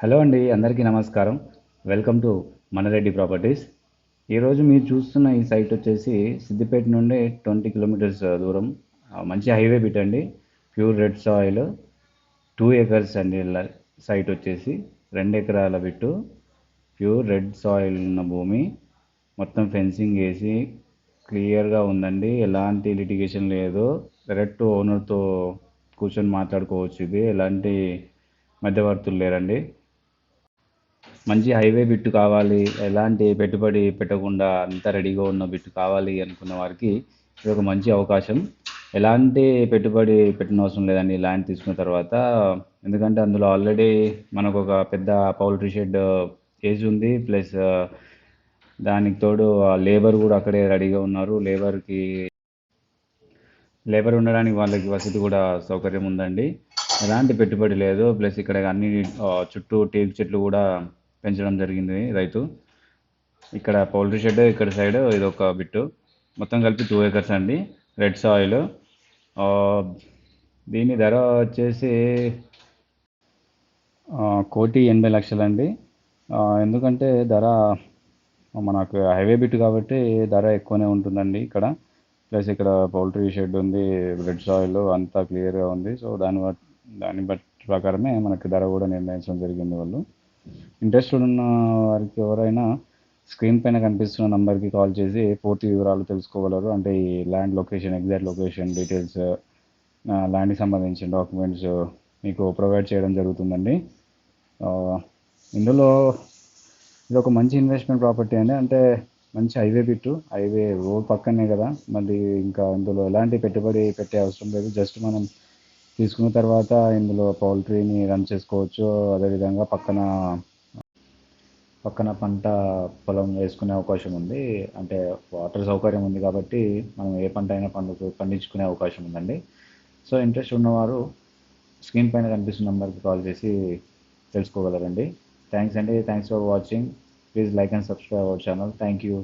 Hello అండి, అందరికీ నమస్కారం. Welcome to Manareddy properties. ఈరోజు మీరు చూస్తున్న ఈ సైట్ వచ్చేసి సిద్దిపేట నుండి 20 కిలోమీటర్స్ దూరం. మంచి హైవే బిట్ అండి. ప్యూర్ రెడ్ సాయిల్ 2 ఎకర్స్ అండి. సైట్ వచ్చేసి 2 ఎకరాల బిట్టు. ప్యూర్ రెడ్ సాయిల్ ఉన్న భూమి. మొత్తం ఫెన్సింగ్ వేసి క్లియర్గా ఉందండి. ఎలాంటి లిటిగేషన్ లేదు. డైరెక్ట్ ఓనర్తో కూర్చొని మాట్లాడుకోవచ్చు. ఇది ఎలాంటి మధ్యవర్తులు లేరండి. మంచి హైవే బిట్టు కావాలి, ఎలాంటి పెట్టుబడి పెట్టకుండా అంతా రెడీగా ఉన్న బిట్టు కావాలి అనుకున్న వారికి ఇది ఒక మంచి అవకాశం. ఎలాంటి పెట్టుబడి పెట్టిన అవసరం లేదండి ల్యాండ్ తీసుకున్న తర్వాత. ఎందుకంటే అందులో ఆల్రెడీ మనకు ఒక పెద్ద పౌల్ట్రీ షెడ్ ఏజ్ ఉంది. ప్లస్ దానికి తోడు లేబర్ కూడా అక్కడే రెడీగా ఉన్నారు. లేబర్ ఉండడానికి వాళ్ళకి వసతి కూడా సౌకర్యం ఉందండి. ఎలాంటి పెట్టుబడి లేదు. ప్లస్ ఇక్కడ అన్ని చుట్టూ టేకు చెట్లు కూడా పెంచడం జరిగింది రైతు. ఇక్కడ పౌల్ట్రీ షెడ్, ఇక్కడ సైడ్ ఇది ఒక బిట్టు. మొత్తం కలిపి 2 ఎకర్స్ అండి. Red soil. దీని ధర వచ్చేసి 1,80,00,000 అండి. ఎందుకంటే ధర మనకు హైవే బిట్ కాబట్టి ధర ఎక్కువనే ఉంటుందండి ఇక్కడ. ప్లస్ ఇక్కడ పౌల్ట్రీ షెడ్ ఉంది, రెడ్ సాయిల్ అంతా క్లియర్గా ఉంది. సో దాన్ని బట్టి ప్రకారమే మనకి ధర కూడా నిర్ణయించడం జరిగింది వాళ్ళు. ఇంట్రెస్టెడ్ ఉన్న వారికి ఎవరైనా స్క్రీన్ పైన కనిపిస్తున్న నంబర్కి కాల్ చేసి పూర్తి వివరాలు తెలుసుకోగలరు. అంటే ఈ land location, exact location details, ల్యాండ్కి సంబంధించిన డాక్యుమెంట్స్ మీకు ప్రొవైడ్ చేయడం జరుగుతుందండి. ఇందులో ఇది ఒక మంచి ఇన్వెస్ట్మెంట్ ప్రాపర్టీ అండి. అంటే మంచి హైవే బిట్టు, హైవే రోడ్ పక్కనే కదా. మళ్ళీ ఇంకా ఇందులో ఎలాంటి పెట్టుబడి పెట్టే అవసరం లేదు. జస్ట్ మనం తీసుకున్న తర్వాత ఇందులో పౌల్ట్రీని రన్ చేసుకోవచ్చు. అదేవిధంగా పక్కన పంట పొలం వేసుకునే అవకాశం ఉంది. అంటే వాటర్ సౌకర్యం ఉంది కాబట్టి మనం ఏ పంట అయినా పండించుకునే అవకాశం ఉందండి. సో ఇంట్రెస్ట్ ఉన్నవారు స్క్రీన్ పైన కనిపిస్తున్న నెంబర్కి కాల్ చేసి తెలుసుకోగలరండి. థ్యాంక్స్ అండి. Thanks for watching. Please like and subscribe our channel. Thank you.